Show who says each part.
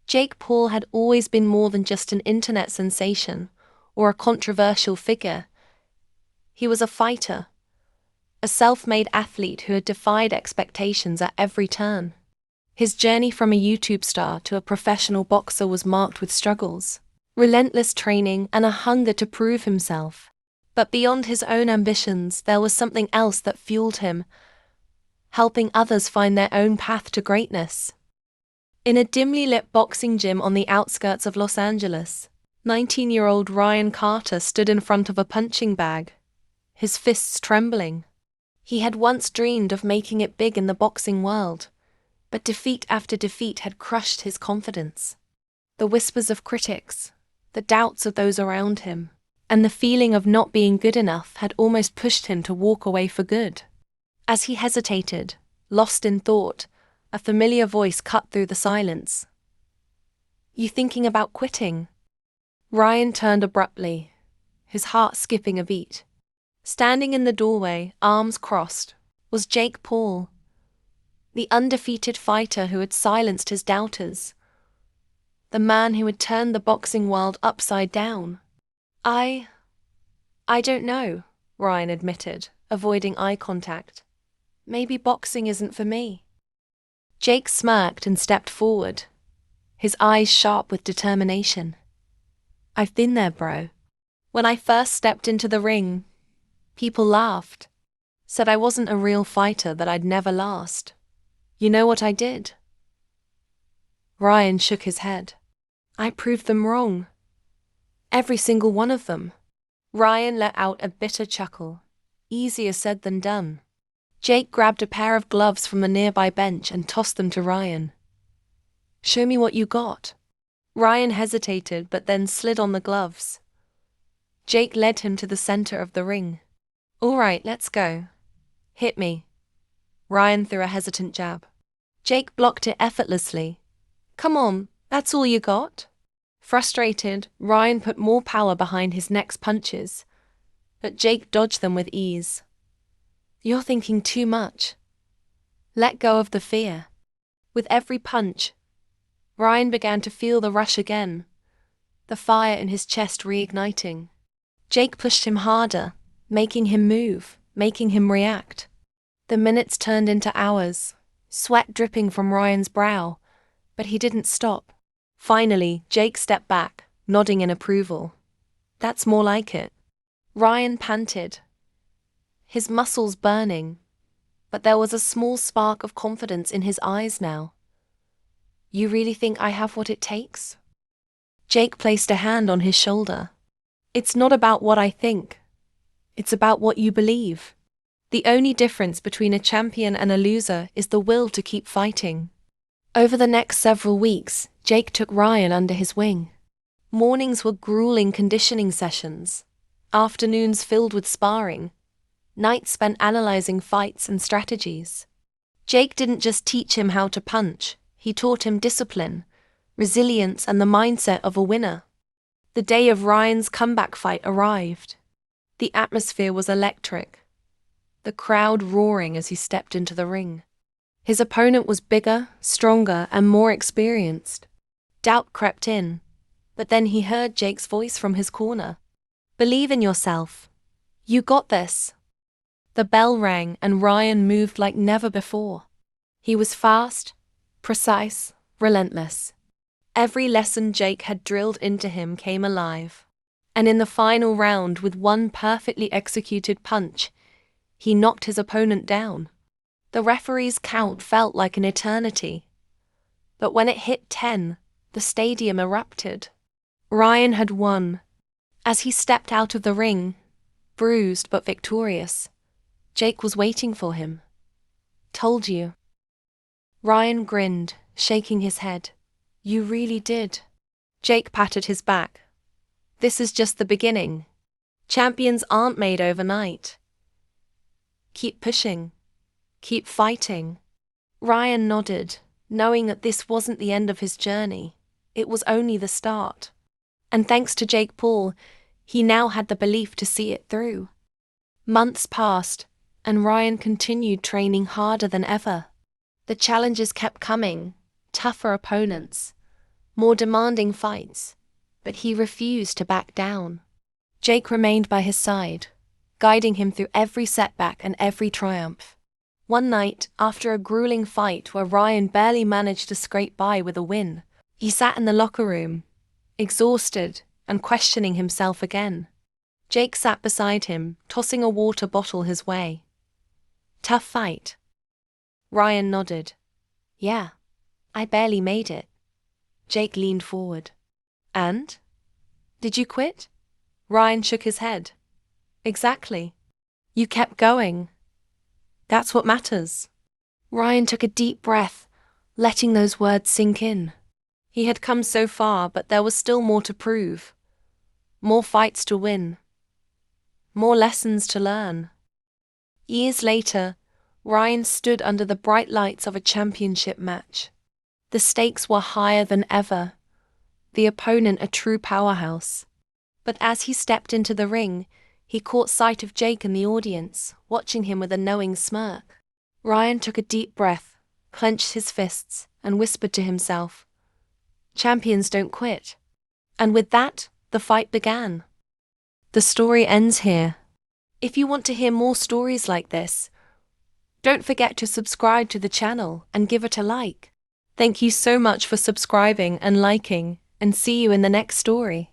Speaker 1: Jake Paul had always been more than just an internet sensation or a controversial figure. He was a fighter, a self-made athlete who had defied expectations at every turn. His journey from a YouTube star to a professional boxer was marked with struggles, relentless training, and a hunger to prove himself. But beyond his own ambitions, there was something else that fueled him, helping others find their own path to greatness. In a dimly lit boxing gym on the outskirts of Los Angeles, 19-year-old Ryan Carter stood in front of a punching bag, his fists trembling. He had once dreamed of making it big in the boxing world, but defeat after defeat had crushed his confidence. The whispers of critics, the doubts of those around him, and the feeling of not being good enough had almost pushed him to walk away for good. As he hesitated, lost in thought, a familiar voice cut through the silence. "You thinking about quitting?" Ryan turned abruptly, his heart skipping a beat. Standing in the doorway, arms crossed, was Jake Paul, the undefeated fighter who had silenced his doubters, the man who had turned the boxing world upside down. I don't know," Ryan admitted, avoiding eye contact. "Maybe boxing isn't for me." Jake smirked and stepped forward, his eyes sharp with determination. "I've been there, bro. When I first stepped into the ring, people laughed, said I wasn't a real fighter, that I'd never last. You know what I did?" Ryan shook his head. "I proved them wrong. Every single one of them." Ryan let out a bitter chuckle. Easier said than done. Jake grabbed a pair of gloves from a nearby bench and tossed them to Ryan. "Show me what you got." Ryan hesitated but then slid on the gloves. Jake led him to the center of the ring. "All right, let's go. Hit me." Ryan threw a hesitant jab. Jake blocked it effortlessly. "Come on, that's all you got?" Frustrated, Ryan put more power behind his next punches, but Jake dodged them with ease. "You're thinking too much. Let go of the fear." With every punch, Ryan began to feel the rush again, the fire in his chest reigniting. Jake pushed him harder, making him move, making him react. The minutes turned into hours, sweat dripping from Ryan's brow, but he didn't stop. Finally, Jake stepped back, nodding in approval. "That's more like it." Ryan panted, his muscles burning, but there was a small spark of confidence in his eyes now. "You really think I have what it takes?" Jake placed a hand on his shoulder. "It's not about what I think. It's about what you believe. The only difference between a champion and a loser is the will to keep fighting." Over the next several weeks, Jake took Ryan under his wing. Mornings were grueling conditioning sessions, afternoons filled with sparring, nights spent analyzing fights and strategies. Jake didn't just teach him how to punch, he taught him discipline, resilience, and the mindset of a winner. The day of Ryan's comeback fight arrived. The atmosphere was electric, the crowd roaring as he stepped into the ring. His opponent was bigger, stronger, and more experienced. Doubt crept in, but then he heard Jake's voice from his corner. "Believe in yourself. You got this." The bell rang and Ryan moved like never before. He was fast, precise, relentless. Every lesson Jake had drilled into him came alive. And in the final round, with one perfectly executed punch, he knocked his opponent down. The referee's count felt like an eternity. But when it hit 10, the stadium erupted. Ryan had won. As he stepped out of the ring, bruised but victorious, Jake was waiting for him. "Told you." Ryan grinned, shaking his head. "You really did." Jake patted his back. "This is just the beginning. Champions aren't made overnight. Keep pushing. Keep fighting." Ryan nodded, knowing that this wasn't the end of his journey. It was only the start. And thanks to Jake Paul, he now had the belief to see it through. Months passed, and Ryan continued training harder than ever. The challenges kept coming, tougher opponents, more demanding fights, but he refused to back down. Jake remained by his side, guiding him through every setback and every triumph. One night, after a grueling fight where Ryan barely managed to scrape by with a win, he sat in the locker room, exhausted and questioning himself again. Jake sat beside him, tossing a water bottle his way. "Tough fight." Ryan nodded. "Yeah, I barely made it." Jake leaned forward. "And? Did you quit?" Ryan shook his head. "Exactly. You kept going. That's what matters." Ryan took a deep breath, letting those words sink in. He had come so far, but there was still more to prove. More fights to win. More lessons to learn. Years later, Ryan stood under the bright lights of a championship match. The stakes were higher than ever, the opponent a true powerhouse. But as he stepped into the ring, he caught sight of Jake in the audience, watching him with a knowing smirk. Ryan took a deep breath, clenched his fists, and whispered to himself, "Champions don't quit." And with that, the fight began. The story ends here. If you want to hear more stories like this, don't forget to subscribe to the channel and give it a like. Thank you so much for subscribing and liking, and see you in the next story.